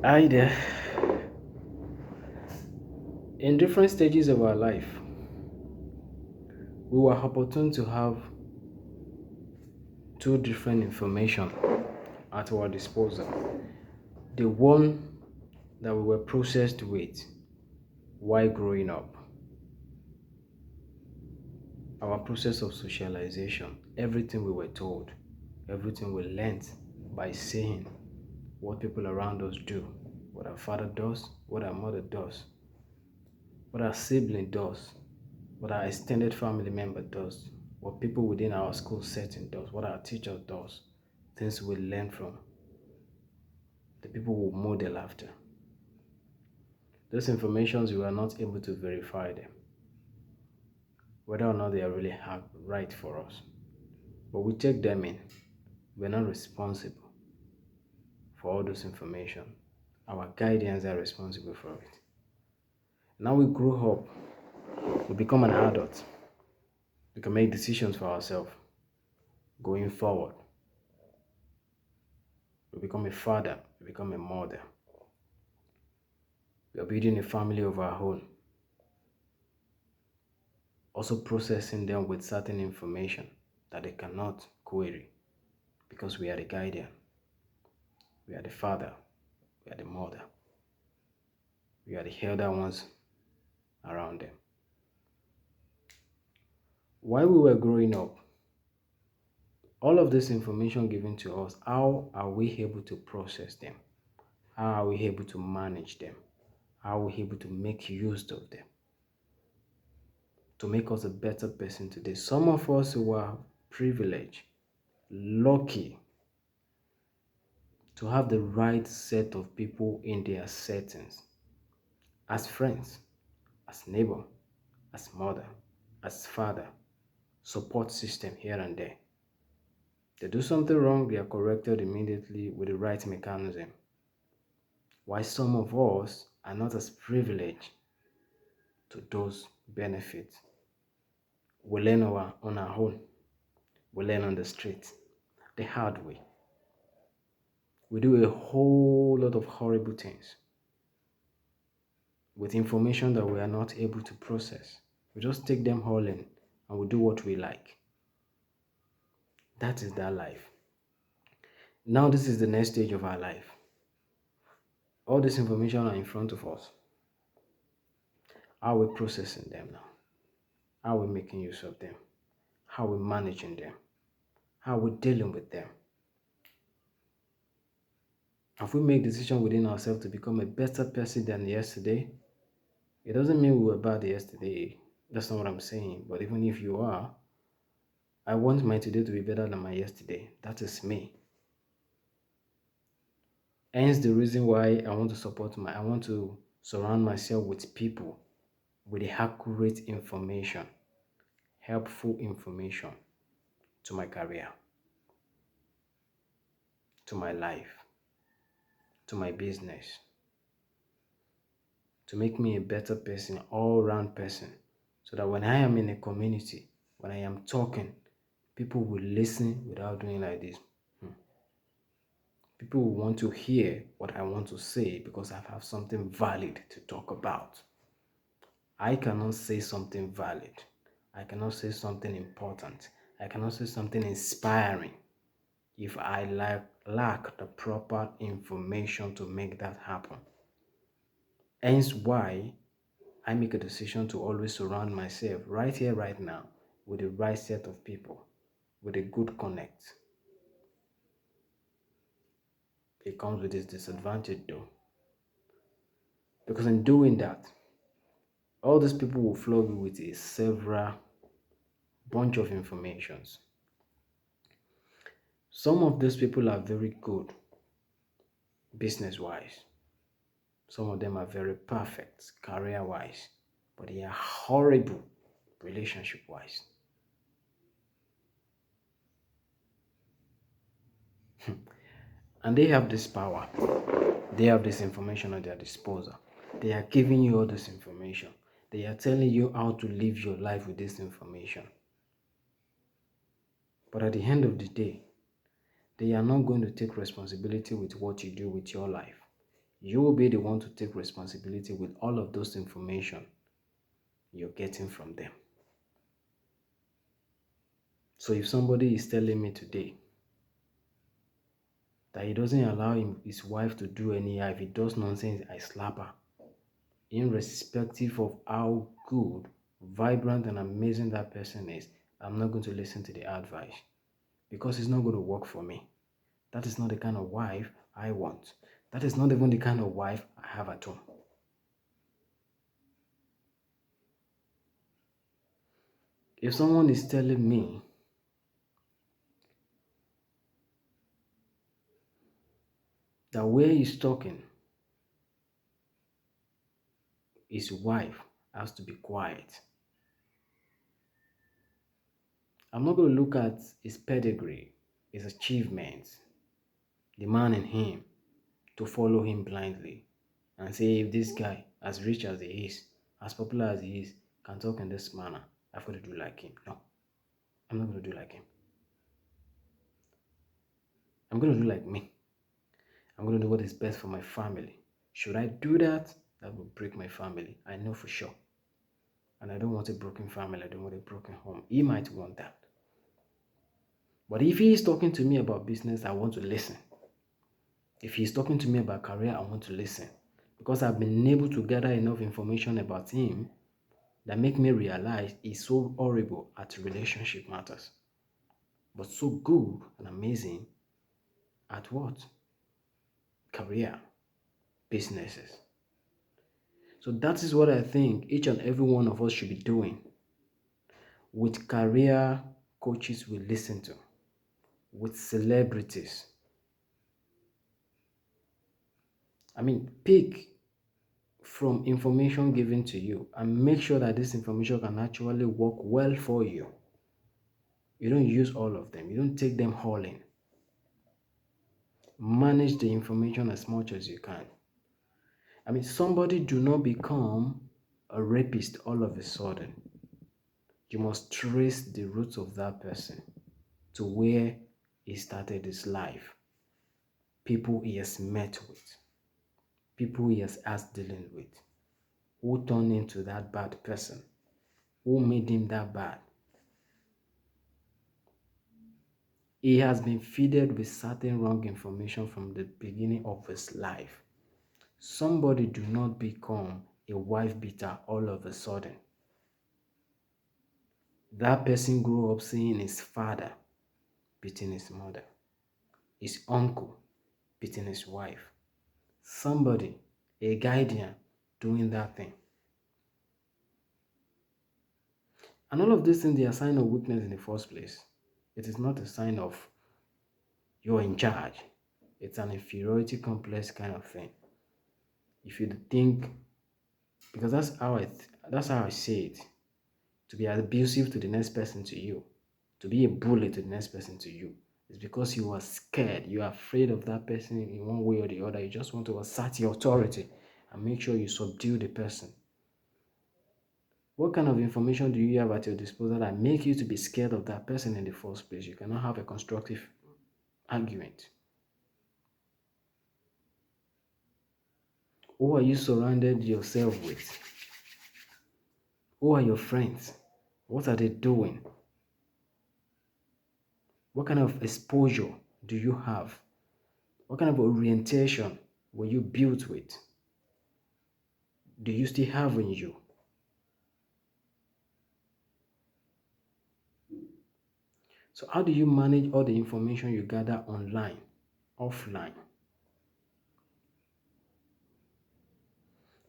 Hi there. In different stages of our life, we were opportune to have two different information at our disposal. The one that we were processed with while growing up, our process of socialization, everything we were told, everything we learnt by seeing what people around us do, what our father does, what our mother does, what our sibling does, what our extended family member does, what people within our school setting does, what our teacher does, things we learn from, the people we model after. Those informations we are not able to verify them, whether or not they are really right for us. But we take them in. We're not responsible for all those information. Our guardians are responsible for it. Now we grow up, we become an adult. We can make decisions for ourselves going forward. We become a father, we become a mother. We are building a family of our own, also processing them with certain information that they cannot query because we are the guardian, we are the father, we are the mother, we are the elder ones around them. While we were growing up, all of this information given to us, how are we able to process them? How are we able to manage them? How are we able to make use of them to make us a better person today? Some of us who are privileged, lucky to have the right set of people in their settings, as friends, as neighbor, as mother, as father, support system here and there. They do something wrong, they are corrected immediately with the right mechanism. Why some of us are not as privileged to those benefits. We learn on our own. We learn on the street, the hard way. We do a whole lot of horrible things with information that we are not able to process. We just take them all in and we do what we like. That is that life. Now, this is the next stage of our life. All this information are in front of us. How are we processing them now? How are we making use of them? How are we managing them? How are we dealing with them? Have we made decisions within ourselves to become a better person than yesterday? It doesn't mean we were bad yesterday. That's not what I'm saying. But even if you are, I want my today to be better than my yesterday. That is me. Hence the reason why I want to surround myself with people with the accurate information, helpful information to my career, to my life, to my business, to make me a better person, all-round person, so that when I am in a community, when I am talking, people will listen without doing like this. People will want to hear what I want to say because I have something valid to talk about. I cannot say something valid. I cannot say something important. I cannot say something inspiring if I lack the proper information to make that happen. Hence why I make a decision to always surround myself right here, right now, with the right set of people, with a good connect. It comes with its disadvantage though. Because in doing that, all these people will flood you with a several bunch of informations. Some of these people are very good business-wise. Some of them are very perfect career-wise, but they are horrible relationship-wise. And they have this power. They have this information at their disposal. They are giving you all this information. They are telling you how to live your life with this information. But at the end of the day, they are not going to take responsibility with what you do with your life. You will be the one to take responsibility with all of those information you're getting from them. So if somebody is telling me today that he doesn't allow his wife to do anyhow, if he does nonsense, I slap her. Irrespective of how good, vibrant, and amazing that person is, I'm not going to listen to the advice because it's not going to work for me. That is not the kind of wife I want. That is not even the kind of wife I have at home. If someone is telling me that where he's talking, his wife has to be quiet, I'm not going to look at his pedigree, his achievements, the man in him, to follow him blindly and say if this guy, as rich as he is, as popular as he is, can talk in this manner, I've got to do like him. No, I'm not going to do like him. I'm going to do like me. I'm going to do what is best for my family. Should I do that? That will break my family. I know for sure. And I don't want a broken family. I don't want a broken home. He might want that. But if he is talking to me about business, I want to listen. If he's talking to me about career, I want to listen. Because I've been able to gather enough information about him that make me realize he's so horrible at relationship matters. But so good and amazing at what? Career, businesses. So that is what I think each and every one of us should be doing with career coaches we listen to, with celebrities. I mean, pick from information given to you and make sure that this information can actually work well for you. You don't use all of them, you don't take them all in. Manage the information as much as you can. I mean, somebody do not become a rapist all of a sudden. You must trace the roots of that person to where he started his life, people he has met with, people he has had dealing with, who turned into that bad person, who made him that bad. He has been fed with certain wrong information from the beginning of his life. Somebody do not become a wife beater all of a sudden. That person grew up seeing his father beating his mother, his uncle beating his wife. Somebody, a guardian, doing that thing. And all of these things, they are a sign of weakness in the first place. It is not a sign of you're in charge. It's an inferiority complex kind of thing. If you think, because that's how I see it. To be abusive to the next person to you, to be a bully to the next person to you, is because you are scared. You are afraid of that person in one way or the other. You just want to assert your authority and make sure you subdue the person. What kind of information do you have at your disposal that make you to be scared of that person in the first place? You cannot have a constructive argument. Who are you surrounded yourself with? Who are your friends? What are they doing? What kind of exposure do you have? What kind of orientation were you built with? Do you still have in you? So how do you manage all the information you gather online, offline?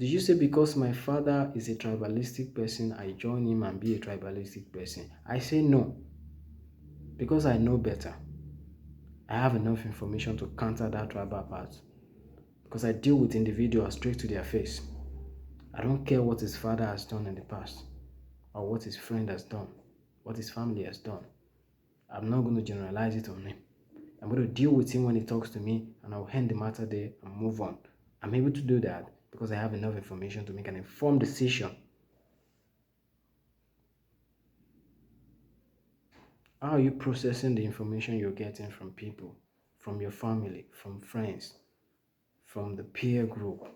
Did you say because my father is a tribalistic person, I join him and be a tribalistic person? I say no, because I know better. I have enough information to counter that tribal part because I deal with individuals straight to their face. I don't care what his father has done in the past or what his friend has done, what his family has done. I'm not going to generalize it on him. I'm going to deal with him when he talks to me and I'll end the matter there and move on. I'm able to do that because I have enough information to make an informed decision. How are you processing the information you're getting from people, from your family, from friends, from the peer group.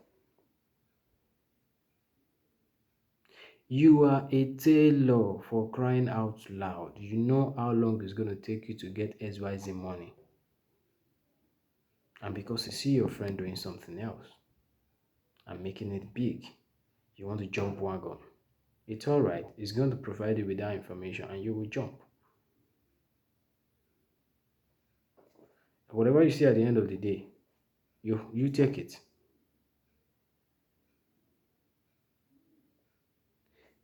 You are a tailor, for crying out loud. You know how long it's going to take you to get XYZ money. And because you see your friend doing something else and making it big, you want to jump wagon. It's all right. It's going to provide you with that information and you will jump. Whatever you see at the end of the day, you take it.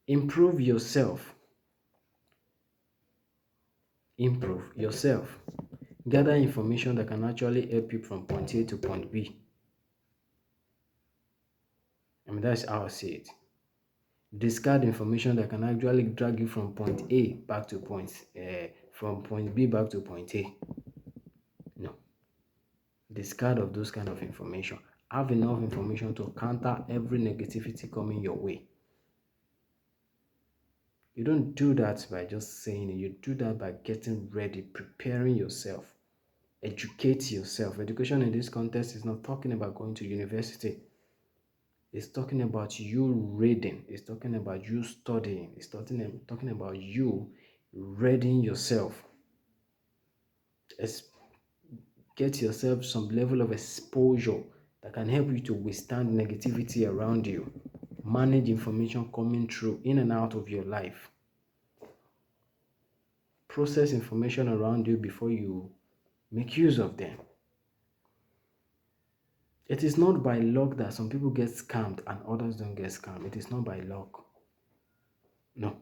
Improve yourself. Improve yourself. Gather information that can actually help you from point A to point B. I mean, that's how I see it. Discard information that can actually drag you from point A back to from point B back to point A. No. Discard of those kind of information. Have enough information to counter every negativity coming your way. You don't do that by just saying it. You do that by getting ready, preparing yourself, educate yourself. Education in this context is not talking about going to university. It's talking about you reading. It's talking about you studying. It's talking about you readying yourself. Get yourself some level of exposure that can help you to withstand negativity around you. Manage information coming through in and out of your life. Process information around you before you make use of them. It is not by luck that some people get scammed and others don't get scammed. It is not by luck. No,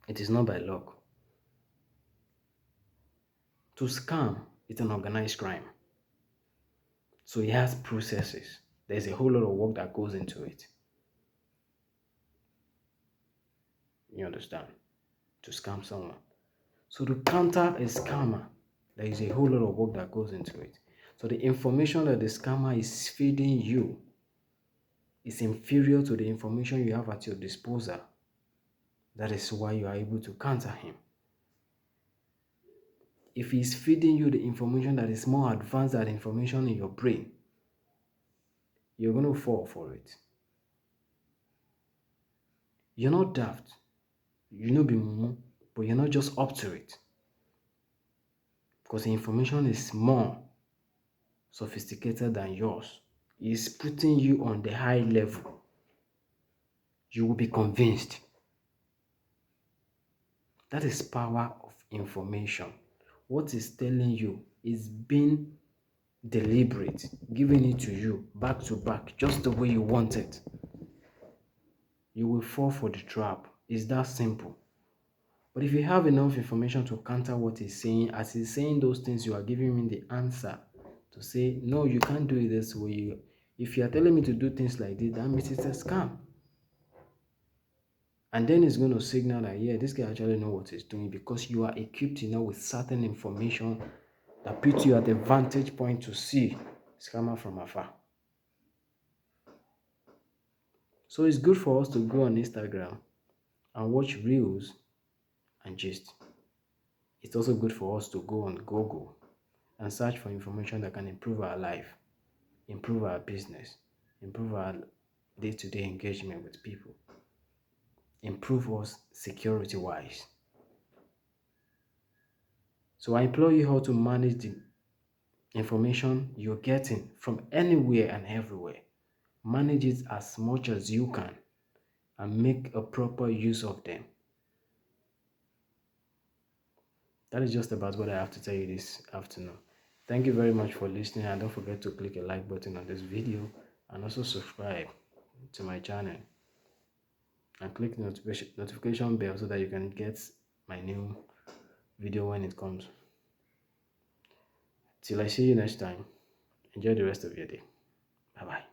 it is not by luck. To scam, it's an organized crime. So it has processes. There's a whole lot of work that goes into it. You understand? To scam someone. So to counter a scammer, there is a whole lot of work that goes into it. So the information that the scammer is feeding you is inferior to the information you have at your disposal. That is why you are able to counter him. If he's feeding you the information that is more advanced than information in your brain, you're going to fall for it. You're not daft. You know, be mumu, but you're not just up to it. Because the information is more sophisticated than yours. It's putting you on the high level. You will be convinced. That is power of information. What is telling you is being deliberate, giving it to you back to back, just the way you want it. You will fall for the trap. It's that simple. But if you have enough information to counter what he's saying, as he's saying those things, you are giving me the answer to say, no, you can't do it this way. If you are telling me to do things like this, that means it's a scam. And then it's going to signal that, yeah, this guy actually knows what he's doing, because you are equipped enough with certain information that puts you at the vantage point to see scammer from afar. So it's good for us to go on Instagram and watch reels and gist. It's also good for us to go on Google and search for information that can improve our life, improve our business, improve our day-to-day engagement with people, improve us security-wise. So I implore you how to manage the information you're getting from anywhere and everywhere. Manage it as much as you can and make a proper use of them. That is just about what I have to tell you this afternoon. Thank you very much for listening, and don't forget to click a like button on this video and also subscribe to my channel and click the notification bell so that you can get my new video when it comes. Till I see you next time, enjoy the rest of your day. Bye bye.